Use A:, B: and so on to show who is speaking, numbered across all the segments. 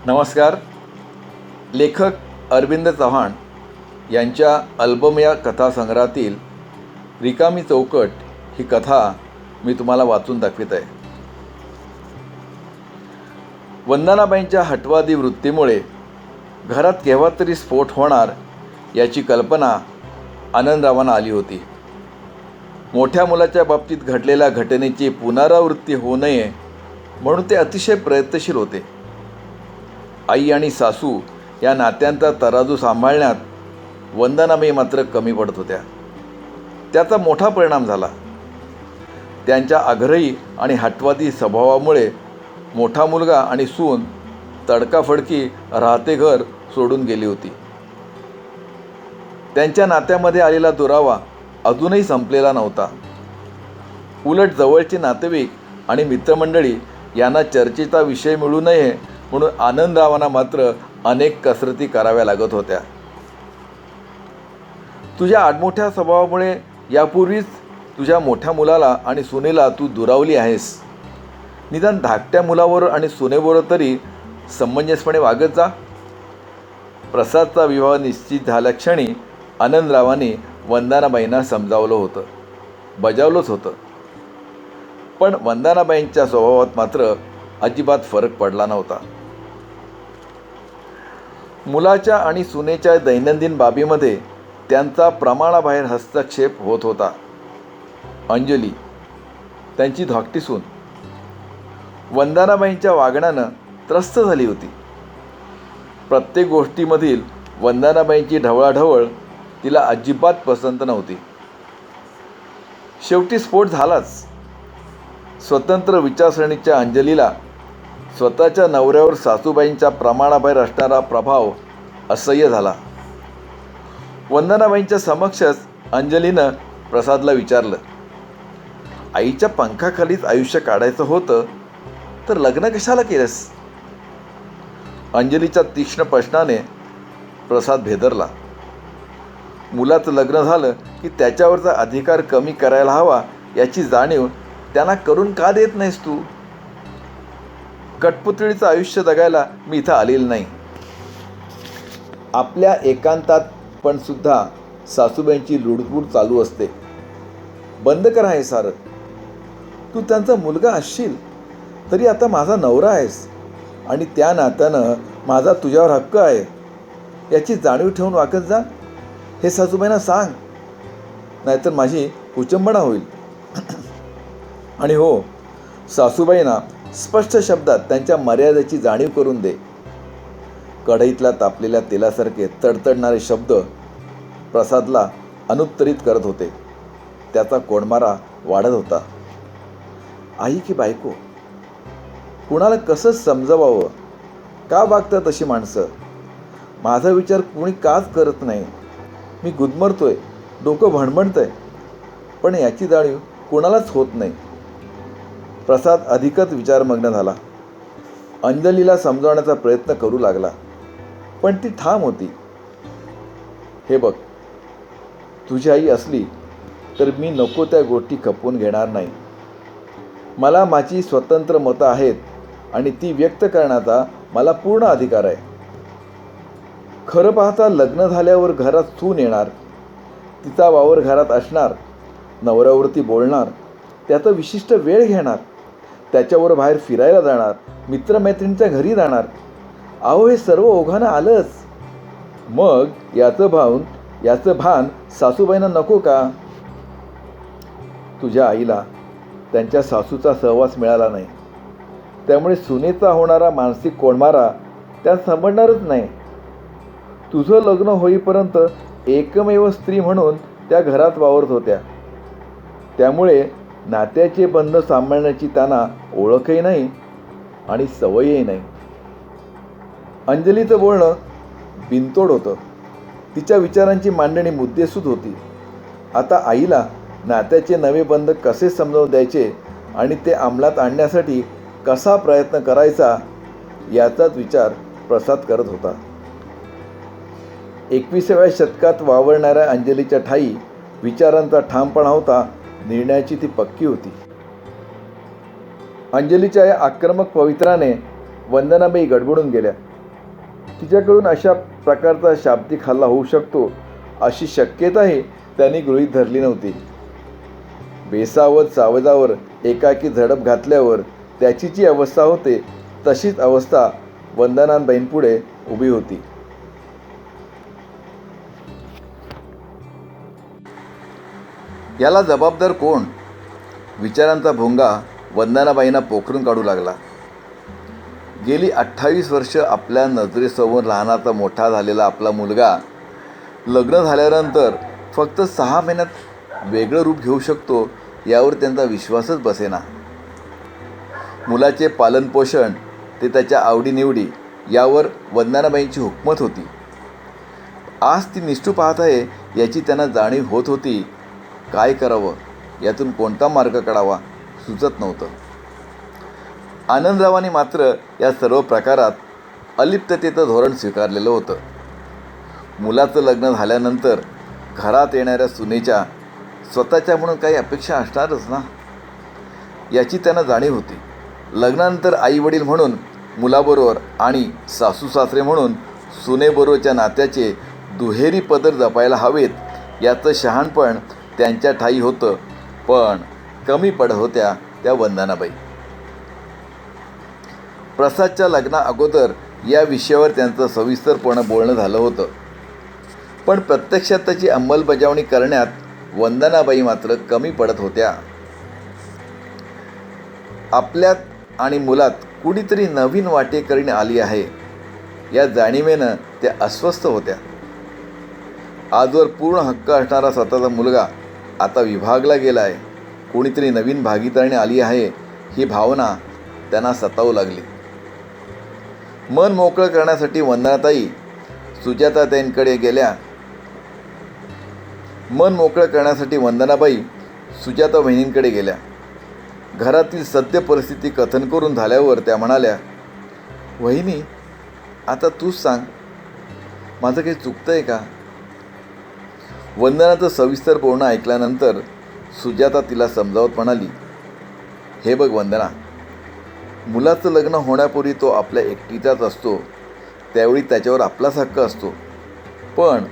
A: नमस्कार. लेखक अरविंद चव्हाण यांच्या अल्बम या कथासंग्रहातील रिकामी चौकट ही कथा मी तुम्हाला वाचून दाखवित आहे. वंदनाबाईंच्या हटवादी वृत्तीमुळे घरात केव्हा तरी स्फोट होणार याची कल्पना आनंदरावांना आली होती. मोठ्या मुलाच्या बाबतीत घडलेल्या घटनेची पुनरावृत्ती होऊ नये म्हणून ते अतिशय प्रयत्नशील होते. आई आणि सासू या नात्यांचा तराजू सांभाळण्यात वंदनाबाई मात्र कमी पडत होत्या. त्याचा मोठा परिणाम झाला. त्यांच्या आग्रही आणि हटवादी स्वभावामुळे मोठा मुलगा आणि सून तडकाफडकी राहते घर सोडून गेली होती. त्यांच्या नात्यामध्ये आलेला दुरावा अजूनही संपलेला नव्हता. उलट जवळचे नातेवाईक आणि मित्रमंडळी यांना चर्चेचा विषय मिळू नये म्हणून आनंदरावांना मात्र अनेक कसरती कराव्या लागत होत्या. तुझ्या आडमोठ्या स्वभावामुळे यापूर्वीच तुझ्या मोठ्या मुलाला आणि सुनेला तू दुरावली आहेस. निदान धाकट्या मुलाबरोबर आणि सुनेबरोबर तरी समंजसपणे वागत जा. प्रसादचा विवाह निश्चित झाल्या क्षणी आनंदरावांनी वंदनाबाईंना समजावलं होतं, बजावलंच होतं. पण वंदनाबाईंच्या स्वभावात मात्र अजिबात फरक पडला नव्हता. मुलाच्या आणि सुनेच्या दैनंदिन बाबीमध्ये त्यांचा प्रमाणाबाहेर हस्तक्षेप होत होता. अंजली, त्यांची धाकटी सून, वंदनाबाईंच्या वागण्यानं त्रस्त झाली होती. प्रत्येक गोष्टीमधील वंदनाबाईंची ढवळाढवळ तिला अजिबात पसंत नव्हती. शेवटी स्फोट झालाच. स्वतंत्र विचारसरणीच्या अंजलीला स्वतःच्या नवऱ्यावर सासूबाईंच्या प्रमाणाबाहेर असणारा प्रभाव असह्य झाला. वंदनाबाईंच्या समक्षच अंजलीनं प्रसादला विचारलं, आईच्या पंखाखालीच आयुष्य काढायचं होतं तर लग्न कशाला केलंस? अंजलीच्या तीक्ष्ण प्रश्नाने प्रसाद भेदरला. मुलाचं लग्न झालं की त्याच्यावरचा अधिकार कमी करायला हवा याची जाणीव त्यांना करून का देत नाहीस तू? कठपुतळीचं आयुष्य जगायला मी इथं आलेलं नाही. आपल्या एकांतात पण सुद्धा सासूबाईंची लुडबुड चालू असते. बंद करा हे सारं. तू त्यांचा मुलगा असशील तरी आता माझा नवरा आहेस आणि त्या नात्यानं माझा तुझ्यावर हक्क आहे याची जाणीव ठेवून वागत जा हे सासूबाईंना सांग, नाहीतर माझी कुचंबणा होईल. आणि हो, सासूबाईंना स्पष्ट शब्दात त्यांच्या मर्यादेची जाणीव करून दे. कढईतल्या तापलेल्या तेलासारखे तडतडणारे शब्द प्रसादला अनुत्तरित करत होते. त्याचा कोंडमारा वाढत होता. आई की बायको, कुणाला कसं समजवावं? का वागतात अशी माणसं? माझा विचार कुणी काच करत नाही. मी गुदमरतोय, डोकं भणभणतंय, पण याची जाणीव कुणालाच होत नाही. प्रसाद अधिकच विचारमग्न झाला. अंजलीला समजावण्याचा प्रयत्न करू लागला, पण ती ठाम होती. हे बघ, तुझी आई असली तर मी नको त्या गोष्टी खपवून घेणार नाही. मला माझी स्वतंत्र मतं आहेत आणि ती व्यक्त करण्याचा मला पूर्ण अधिकार आहे. खरं पाहता लग्न झाल्यावर घरात सून येणार, तिचा वावर घरात असणार, नवऱ्यावरती बोलणार, त्याचा विशिष्ट वेळ घेणार, त्याच्यावर बाहेर फिरायला जाणार, मित्रमैत्रिणींच्या घरी जाणार. अहो, हे सर्व ओघानं आलंच. मग याचं भान सासूबाईंना नको का? तुझ्या आईला त्यांच्या सासूचा सहवास मिळाला नाही, त्यामुळे सुनेचा होणारा मानसिक कोंडमारा त्यात समजणारच नाही. तुझं लग्न होईपर्यंत एकमेव स्त्री म्हणून त्या घरात वावरत होत्या, त्यामुळे नात्याचे बंध सांभाळण्याची त्यांना ओळखही नाही आणि सवयही नाही. अंजलीचं बोलणं बिनतोड होतं. तिच्या विचारांची मांडणी मुद्देसूद होती. आता आईला नात्याचे नवे बंध कसे समजावून द्यायचे आणि ते अंमलात आणण्यासाठी कसा प्रयत्न करायचा याचाच विचार प्रसाद करत होता. 21व्या शतकात वावरणाऱ्या अंजलीच्या ठाई विचारांचा ठामपणा होता. निर्णयाची ती पक्की होती. अंजलीच्या या आक्रमक पवित्राने वंदनाबाई गडबडून गेल्या. तिच्याकडून अशा प्रकारचा शाब्दिक हल्ला होऊ शकतो अशी शक्यताही त्यांनी गृहीत धरली नव्हती. बेसावध सावजावर एकाकी झडप घातल्यावर त्याची जी अवस्था होते तशीच अवस्था वंदनाबाईंपुढे उभी होती. याला जबाबदार कोण? विचारांचा भोंगा वंदनाबाईंना पोखरून काढू लागला. गेली 28 वर्ष आपल्या नजरेसमोर लहानाचा मोठा झालेला आपला मुलगा लग्न झाल्यानंतर फक्त 6 महिन्यात वेगळं रूप घेऊ शकतो यावर त्यांचा विश्वासच बसेना. मुलाचे पालनपोषण ते त्याच्या आवडीनिवडी यावर वंदनाबाईंची हुकमत होती. आज ती निष्ठू पाहत आहे याची त्यांना जाणीव होत होती. काय करावं, यातून कोणता मार्ग काढावा सुचत नव्हतं. आनंदरावांनी मात्र या सर्व प्रकारात अलिप्ततेचं धोरण स्वीकारलेलं होतं. मुलाचं लग्न झाल्यानंतर घरात येणाऱ्या सुनेच्या स्वतःच्या म्हणून काही अपेक्षा असणारच ना, याची त्यांना जाणीव होती. लग्नानंतर आईवडील म्हणून मुलाबरोबर आणि सासू सासरे म्हणून सुनेबरोबरच्या नात्याचे दुहेरी पदर जपायला हवेत याचं शहाणपण त्यांच्या ठायी होतं. पण कमी पडत होत्या त्या वंदनाबाई. प्रसादच्या लग्ना अगोदर या विषयावर त्यांचं सविस्तरपणे बोलणं झालं होतं. पण प्रत्यक्षात त्याची अंमलबजावणी करण्यात वंदनाबाई मात्र कमी पडत होत्या. आपल्यात आणि मुलात कुणीतरी नवीन वाटेकरी आली आहे या जाणीवेनं त्या अस्वस्थ होत्या. आजवर पूर्ण हक्क असणारा स्वतःचा मुलगा आता विभागला गेला आहे. कोणीतरी नवीन भागीदारी आली आहे ही भावना त्यांना सतावू लागली. मन मोकळं करण्यासाठी वंदनाताई सुजाताताईंकडे गेल्या. मन मोकळं करण्यासाठी वंदनाबाई सुजाता वहिनींकडे गेल्या. घरातील सद्य परिस्थिती कथन करून झाल्यावर त्या म्हणाल्या, वहिनी, आता तूच सांग, माझं काही चुकतं आहे का? वंदनाचं सविस्तर बोलणं ऐकल्यानंतर सुजाता तिला समजावत म्हणाली, हे बघ वंदना, मुलाचं लग्न होण्यापूर्वी तो आपल्या एकटीचाच असतो, त्यावेळी त्याच्यावर आपलाच हक्क असतो. पण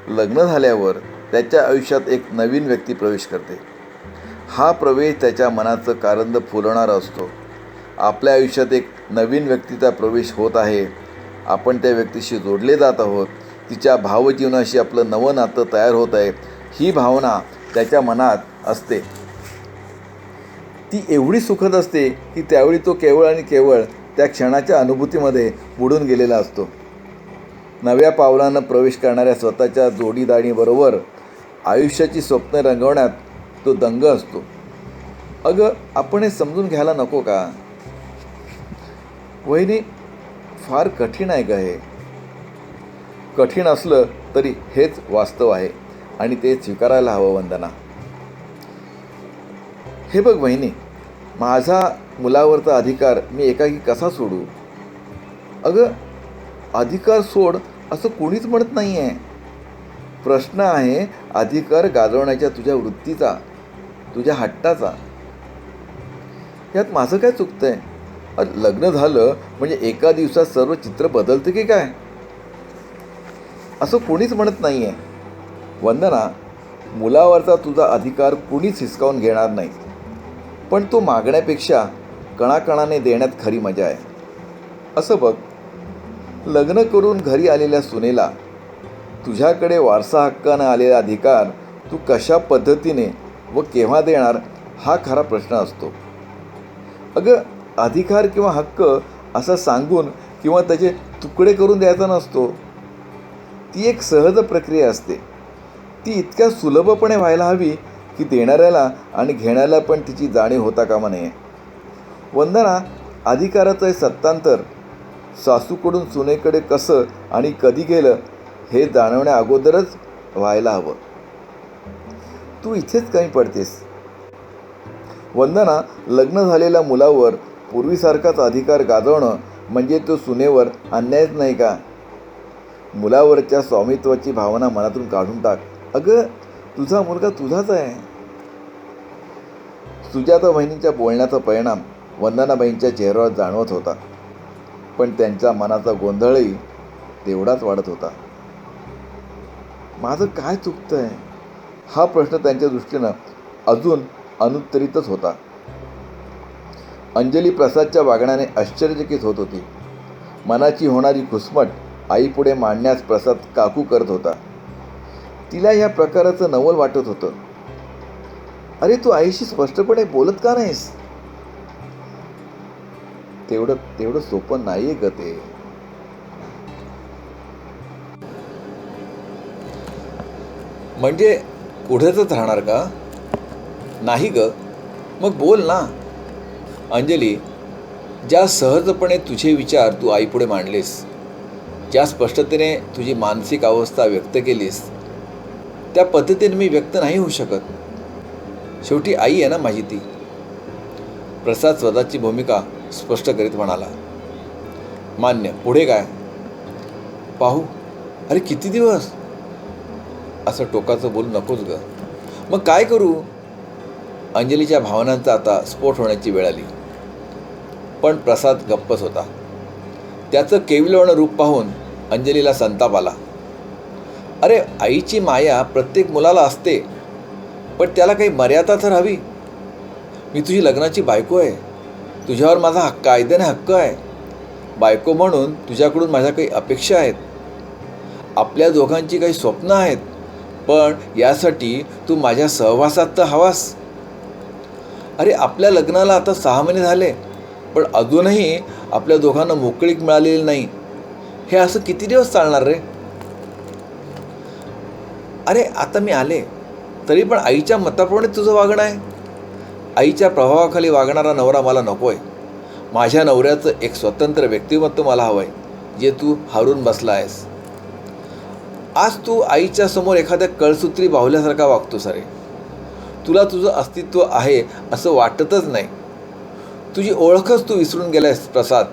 A: लग्न झाल्यावर त्याच्या आयुष्यात एक नवीन व्यक्ती प्रवेश करते. हा प्रवेश त्याच्या मनाचं कारंद फुलवणारा असतो. आपल्या आयुष्यात एक नवीन व्यक्तीचा प्रवेश होत आहे. आपण त्या व्यक्तीशी जोडले जात आहोत. तिच्या भावजीवनाशी आपलं नवं नातं तयार होत आहे. ही भावना त्याच्या मनात असते. ती एवढी सुखद असते की त्यावेळी तो केवळ आणि केवळ त्या क्षणाच्या अनुभूतीमध्ये बुडून गेलेला असतो. नव्या पावलानं प्रवेश करणाऱ्या स्वतःच्या जोडीदारीबरोबर आयुष्याची स्वप्न रंगवण्यात तो दंग असतो. अगं, आपण हे समजून घ्यायला नको का? वहिनी, फार कठीण आहे का हे? कठीण असलं तरी हेच वास्तव आहे आणि ते स्वीकारायला हवं वंदना. हे बघ वहिनी, माझा मुलावरचा अधिकार मी एकाकी कसा सोडू? अगं, अधिकार सोड असं कोणीच म्हणत नाही आहे. प्रश्न आहे अधिकार गाजवण्याच्या तुझ्या वृत्तीचा, तुझ्या हट्टाचा. यात माझं काय चुकतं आहे? लग्न झालं म्हणजे एका दिवसात सर्व चित्र बदलतं की काय? असं कोणीच म्हणत नाही आहे. वंदना, मुलावरचा तुझा अधिकार कुणीच हिसकावून घेणार नाही. पण तो मागण्यापेक्षा कणाकणाने देण्यात खरी मजा आहे. असं बघ, लग्न करून घरी आलेल्या सुनेला तुझ्याकडे वारसा हक्कानं आलेला अधिकार तू कशा पद्धतीने व केव्हा देणार हा खरा प्रश्न असतो. अगं, अधिकार किंवा हक्क असं सांगून किंवा त्याचे तुकडे करून द्यायचा नसतो. ती एक सहज प्रक्रिया असते. ती इतक्या सुलभपणे व्हायला हवी की देणाऱ्याला आणि घेण्याला पण तिची जाणीव होता कामा नये. वंदना, अधिकाराचं हे सत्तांतर सासूकडून सुनेकडे कसं आणि कधी गेलं हे जाणवण्या अगोदरच व्हायला हवं. तू इथेच कमी पडतेस. वंदना, लग्न झालेल्या मुलावर पूर्वीसारखाच अधिकार गाजवणं म्हणजे तो सुनेवर अन्यायच नाही का? मुलावरच्या स्वामित्वाची भावना मनातून काढून टाक. अगं, तुझा मुलगा तुझाच आहे. सुजाता वहिनींच्या बोलण्याचा परिणाम वंदनाबाईंच्या चेहऱ्यावर जाणवत होता. पण त्यांच्या मनाचा गोंधळही तेवढाच वाढत होता. माझं काय चुकतंय हा प्रश्न त्यांच्या दृष्टीनं अजून अनुत्तरितच होता. अंजली प्रसादच्या वागण्याने आश्चर्यचकित होत होती. मनाची होणारी घुसमट आईपुढे मांडण्यास प्रसाद काकू करत होता. तिला या प्रकाराचं नवल वाटत होतं. अरे तू आईशी स्पष्टपणे बोलत का नाहीस? तेवढं सोपं नाहीये ग ते. म्हणजे पुढेच राहणार का? नाही ग. मग बोल ना. अंजली, ज्या सहजपणे तुझे विचार तू आईपुढे मांडलेस, ज्या स्पष्टतेने तुझी मानसिक अवस्था व्यक्त केलीस, त्या पद्धतीने मी व्यक्त नाही होऊ शकत. शेवटी आई आहे ना माझी ती. प्रसाद स्वतःची भूमिका स्पष्ट करीत म्हणाला. मान्य. पुढे काय? पाहू. अरे किती दिवस? असं टोकाचं बोलू नकोस ग. मग काय करू? अंजलीच्या भावनांचा आता स्फोट होण्याची वेळ आली. पण प्रसाद गप्पच होता. त्याचं केविलवाणं रूप पाहून अंजलीला संताप आला. अरे आईची माया प्रत्येक मुलाला असते, पण त्याला काही मर्यादा तर हवी. मी तुझी लग्नाची बायको आहे. तुझ्यावर माझा कायद्याने हक्क आहे. बायको म्हणून तुझ्याकडून माझ्या काही अपेक्षा आहेत. आपल्या दोघांची काही स्वप्न आहेत. पण यासाठी तू माझ्या सहवासात तर हवास. अरे आपल्या लग्नाला आता 6 महिने झाले, पण अजूनही आपल्या दोघांना मोकळीक मिळालेली नाही. हे असं किती दिवस चालणार रे? अरे आता मी आले तरी पण आईच्या मताप्रमाणे तुझं वागणं आहे. आईच्या प्रभावाखाली वागणारा नवरा मला नको आहे. माझ्या नवऱ्याचं एक स्वतंत्र व्यक्तिमत्व मला हवं आहे, जे तू हारून बसला आहेस. आज तू आईच्या समोर एखाद्या कळसूत्री बाहुल्यासारखा वागतोस. अरे तुला तुझं अस्तित्व आहे असं वाटतच नाही. तुझी ओळखच तू विसरून गेलायस प्रसाद.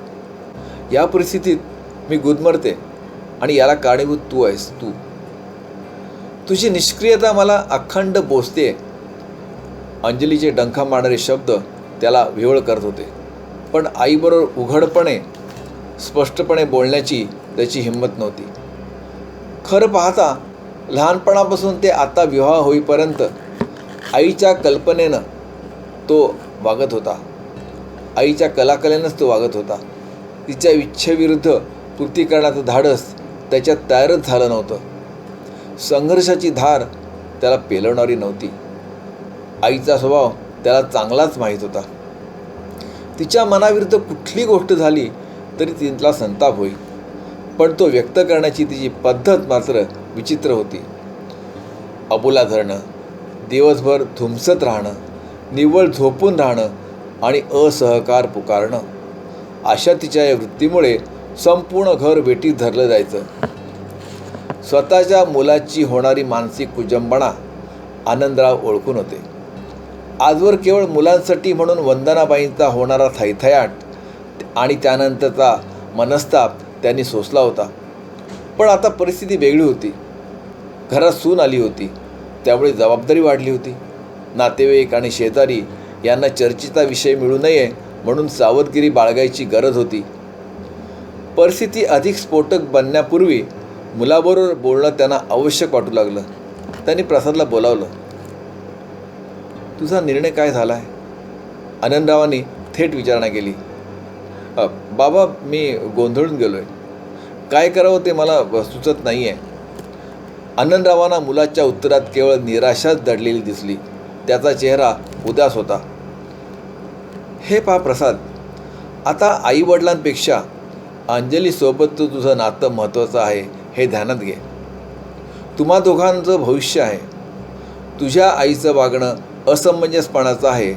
A: या परिस्थितीत मी गुदमरते आणि याला कारणीभूत तू आहेस. तुझी निष्क्रियता मला अखंड बोचते. अंजलीचे डंखा मारणारे शब्द त्याला विव्हळ करत होते. पण आईबरोबर उघडपणे स्पष्टपणे बोलण्याची त्याची हिंमत नव्हती. खरं पाहता लहानपणापासून ते आता विवाह होईपर्यंत आईच्या कल्पनेनं तो वागत होता. आईच्या कलाकलेनंच तो वागत होता. तिच्या इच्छेविरुद्ध कृती करण्याचं धाडस त्याच्यात तयारच झालं नव्हतं. संघर्षाची धार त्याला पेलवणारी नव्हती. आईचा स्वभाव त्याला चांगलाच माहीत होता. तिच्या मनाविरुद्ध कुठली गोष्ट झाली तरी तिला संताप होई, पण तो व्यक्त करण्याची तिची पद्धत मात्र विचित्र होती. अबोला धरणं, दिवसभर धुमसत राहणं, निव्वळ झोपून राहणं आणि असहकार पुकारणं, अशा तिच्या या वृत्तीमुळे संपूर्ण घर वेठीत धरलं जायचं. स्वतःच्या मुलाची होणारी मानसिक कुजंबणा आनंदराव ओळखून होते. आजवर केवळ मुलांसाठी म्हणून वंदनाबाईंचा होणारा थैथयाट आणि त्यानंतरचा मनस्ताप त्यांनी सोसला होता. पण आता परिस्थिती वेगळी होती. घरात सून आली होती, त्यामुळे जबाबदारी वाढली होती. नातेवाईक आणि शेजारी यांना चर्चेचा विषय मिळू नये म्हणून सावधगिरी बाळगायची गरज होती. परिस्थिती अधिक स्फोटक बनण्यापूर्वी मुलाबरोबर बोलणं त्यांना आवश्यक वाटू लागलं. त्यांनी प्रसादला बोलावलं. तुझा निर्णय काय झाला आहे? आनंदरावांनी थेट विचारणा केली. बाबा मी गोंधळून गेलो आहे. काय करावं ते मला सुचत नाही आहे. आनंदरावांना मुलाच्या उत्तरात केवळ निराशाच दडलेली दिसली. त्याचा चेहरा उदास होता. हे पहा प्रसाद, आता आईवडिलांपेक्षा अंजलीसोबत तुझं नातं महत्त्वाचं आहे हे ध्यानात घे. तुम्हा दोघांचं भविष्य आहे. तुझ्या आईचं वागणं असमंजसपणाचं आहे.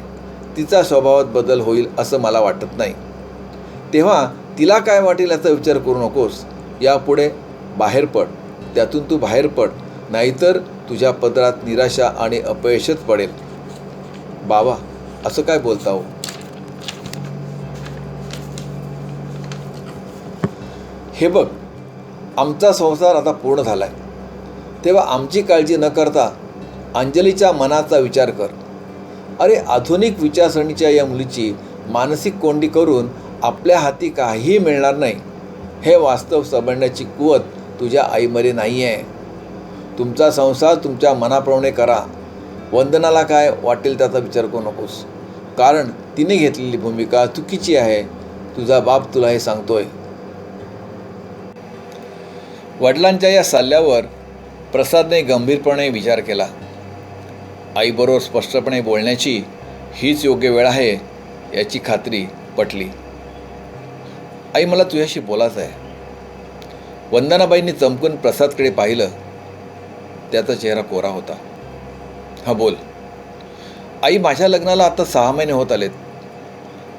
A: तिचा स्वभावात बदल होईल असं मला वाटत नाही. तेव्हा तिला काय वाटेल याचा विचार करू नकोस. यापुढे बाहेर पड. त्यातून तू बाहेर पड, नाहीतर तुझ्या पदरात निराशा आणि अपयशच पडेल. बाबा असं काय बोलता हो? हे बघ, आमचा संसार आता पूर्ण झाला आहे. तेव्हा आमची काळजी न करता अंजलीच्या मनाचा विचार कर. अरे आधुनिक विचारसरणीच्या या मुलीची मानसिक कोंडी करून आपल्या हाती काहीही मिळणार नाही. हे वास्तव समजण्याची कुवत तुझ्या आईमध्ये नाही आहे. तुमचा संसार तुमच्या मनाप्रमाणे करा. वंदनाला काय वाटेल त्याचा विचार करू नकोस, कारण तिने घेतलेली भूमिका चुकीची आहे. तुझा बाप तुला हे सांगतोय. वडिलांच्या या सल्ल्यावर प्रसादने गंभीरपणे विचार केला. आईबरोबर स्पष्टपणे बोलण्याची हीच योग्य वेळ आहे याची खात्री पटली. आई, मला तुझ्याशी बोलायचं आहे. वंदनाबाईंनी चमकून प्रसादकडे पाहिलं. त्याचा चेहरा कोरा होता. हा, बोल. आई, माझ्या लग्नाला आता 6 महिने होत आलेत,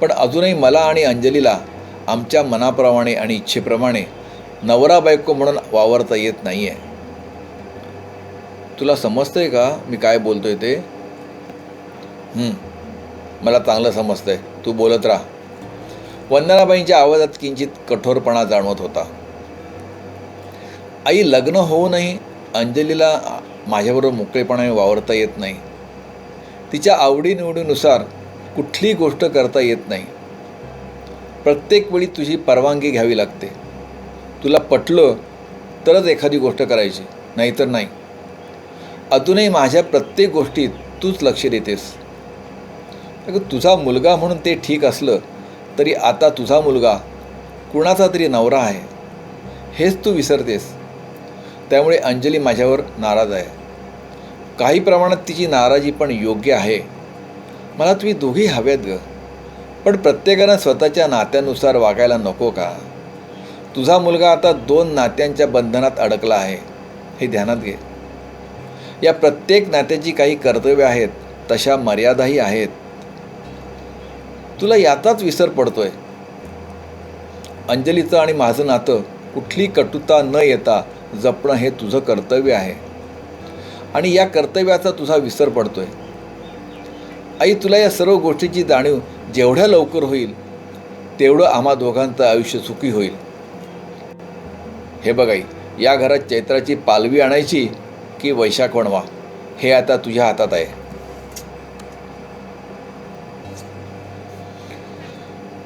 A: पण अजूनही मला आणि अंजलीला आमच्या मनाप्रमाणे आणि इच्छेप्रमाणे नवरा बायको म्हणून वावरता येत नाही आहे. तुला समजतंय का मी काय बोलतोय ते? मला चांगलं समजतंय. तू बोलत राहा. वंदनाबाईंच्या आवाजात किंचित कठोरपणा जाणवत होता. आई, लग्न होऊनही अंजलीला माझ्याबरोबर मोकळेपणाने वावरता येत नाही. तिच्या आवडीनिवडीनुसार कुठलीही गोष्ट करता येत नाही. प्रत्येक वेळी तुझी परवानगी घ्यावी लागते. तुला पटलं तरच एखादी गोष्ट करायची, नाहीतर नाही. अजूनही माझ्या प्रत्येक गोष्टीत तूच लक्ष देतेस. अगं, तुझा मुलगा म्हणून ते ठीक असलं तरी आता तुझा मुलगा कुणाचा तरी नवरा आहे हेच तू विसरतेस. त्यामुळे अंजली माझ्यावर नाराज आहे. काही प्रमाणात तिची नाराजी पण योग्य आहे. मला तुम्ही दोघी हव्यात ग, पण प्रत्येकानं स्वतःच्या नात्यानुसार वागायला नको का? तुझा मुलगा आता 2 नात्यांच्या बंधनात अडकला आहे, हे ध्यानात घे. या प्रत्येक नात्याची काही कर्तव्य आहेत, तशा मर्यादाही आहेत. तुला याचाच विसर पडतोय. अंजलीचं आणि माझं नातं कुठली कटुता न येता जपणं हे तुझं कर्तव्य आहे आणि या कर्तव्याचा तुझा विसर पडतोय. आई, तुला या सर्व गोष्टीची जाणीव जेवढ्या लवकर होईल तेवढं आम्हा दोघांचं आयुष्य सुखी होईल. हे बघ आई, या घरात चैत्राची पालवी आणायची की वैशाख वणवा हे आता तुझ्या हातात आहे.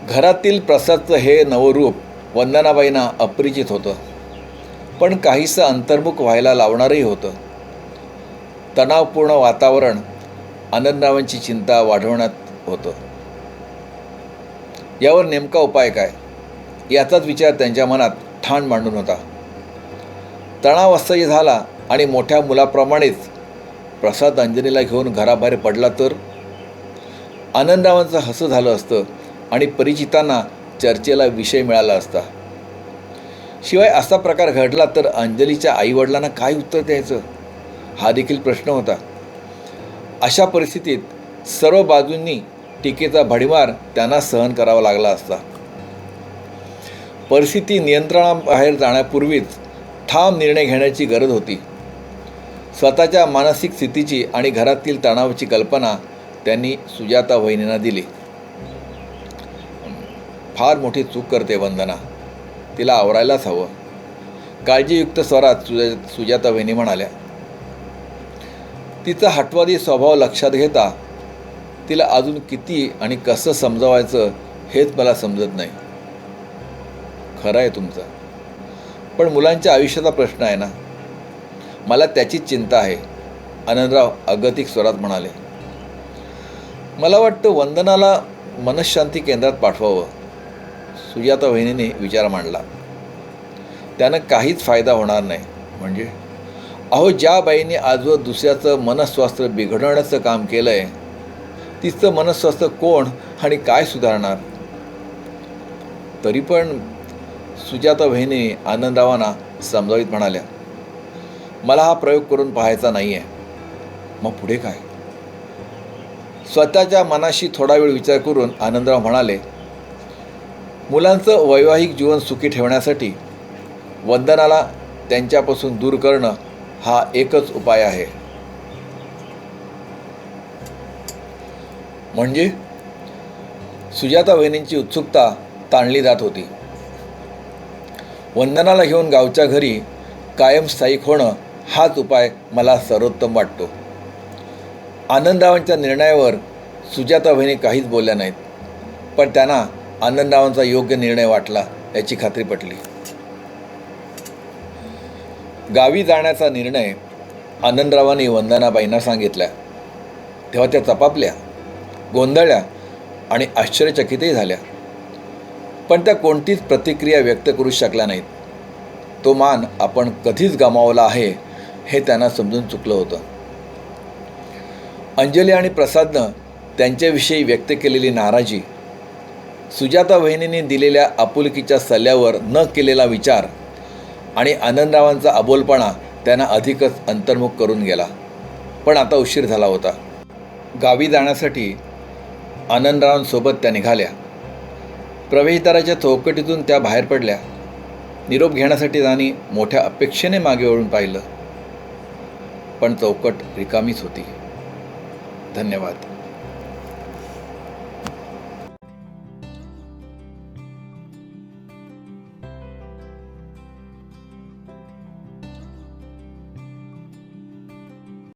A: घरातील प्रसादचं हे नवरूप वंदनाबाईंना अपरिचित होतं, पण काहीसं अंतर्मुख व्हायला लावणारही होतं. तणावपूर्ण वातावरण आनंदरावांची चिंता वाढवण्यात होतं. यावर नेमका उपाय काय याचाच विचार त्यांच्या मनात ठाण मांडून होता. तणाव असह्य झाला आणि मोठ्या मुलाप्रमाणेच प्रसाद अंजलीला घेऊन घराबाहेर पडला तर आनंदरावांचं हसं झालं असतं आणि परिचितांना चर्चेला विषय मिळाला असता. शिवाय असा प्रकार घडला तर अंजलीच्या आईवडिलांना काय उत्तर द्यायचं हा देखील प्रश्न होता. अशा परिस्थितीत सर्व बाजूंनी टीकेचा भडीमार त्यांना सहन करावा लागला असता. परिस्थिती नियंत्रणाबाहेर जाण्यापूर्वीच ठाम निर्णय घेण्याची गरज होती. स्वतःच्या मानसिक स्थितीची आणि घरातील तणावाची कल्पना त्यांनी सुजाता वहिनींना दिली. फार मोठी चूक करते वंदना, तिला आवरायलाच हवं, काळजीयुक्त स्वरात सुजाता वहिनी म्हणाल्या. तिचा हटवादी स्वभाव लक्षात घेता तिला अजून किती आणि कसं समजावायचं हेच मला समजत नाही. खरं आहे तुमचं, पण मुलांच्या आयुष्याचा प्रश्न आहे ना, मला त्याचीच चिंता आहे, आनंदराव अगतिक स्वरात म्हणाले. मला वाटतं वंदनाला मनःशांती केंद्रात पाठवावं, सुजाता वहिनीने विचार मांडला. त्यानं काहीच फायदा होणार नाही. म्हणजे अहो, ज्या बाईने आजवर दुसऱ्याचं मनस्वास्थ्य बिघडवण्याचं काम केलं आहे तिचं मनस्वास्थ्य कोण आणि काय सुधारणार? तरी पण सुजाता वहिनी आनंदरावांना समजावीत म्हणाल्या, मला हा प्रयोग करून पाहायचा नाही आहे. मग पुढे काय? स्वतःच्या मनाशी थोडा वेळ विचार करून आनंदराव म्हणाले, मुलांचं वैवाहिक जीवन सुखी ठेवण्यासाठी वंदनाला त्यांच्यापासून दूर करणं हा एकच उपाय आहे. म्हणजे सुजाता वहिनींची उत्सुकता ताणली जात होती. वंदनाला घेऊन गावच्या घरी कायम स्थायिक होणं हाच उपाय मला सर्वोत्तम वाटतो. आनंदरावांच्या निर्णयावर सुजाता वहिनी काहीच बोलल्या नाहीत, पण त्यांना आनंदरावांचा योग्य निर्णय वाटला याची खात्री पटली. गावी जाण्याचा निर्णय आनंदरावांनी वंदनाबाईंना सांगितला तेव्हा त्या चपापल्या, गोंधळल्या आणि आश्चर्यचकितही झाल्या. पण त्या कोणतीच प्रतिक्रिया व्यक्त करू शकल्या नाहीत. तो मान आपण कधीच गमावला आहे हे त्यांना समजून चुकलं होतं. अंजली आणि प्रसादनं त्यांच्याविषयी व्यक्त केलेली नाराजी, सुजाता वहिनींनी दिलेल्या आपुलकीच्या सल्ल्यावर न केलेला विचार आणि आनंदरावांचा अबोलपणा त्यांना अधिकच अंतर्मुख करून गेला. पण आता उशीर झाला होता. गावी जाण्यासाठी आनंदरावांसोबत त्या निघाल्या. प्रवेशद्वाराच्या चौकटीतून त्या बाहेर पडल्या. निरोप घेण्यासाठी त्यांनी मोठ्या अपेक्षेने मागे वळून पाहिलं, पण चौकट रिकामीच होती. धन्यवाद.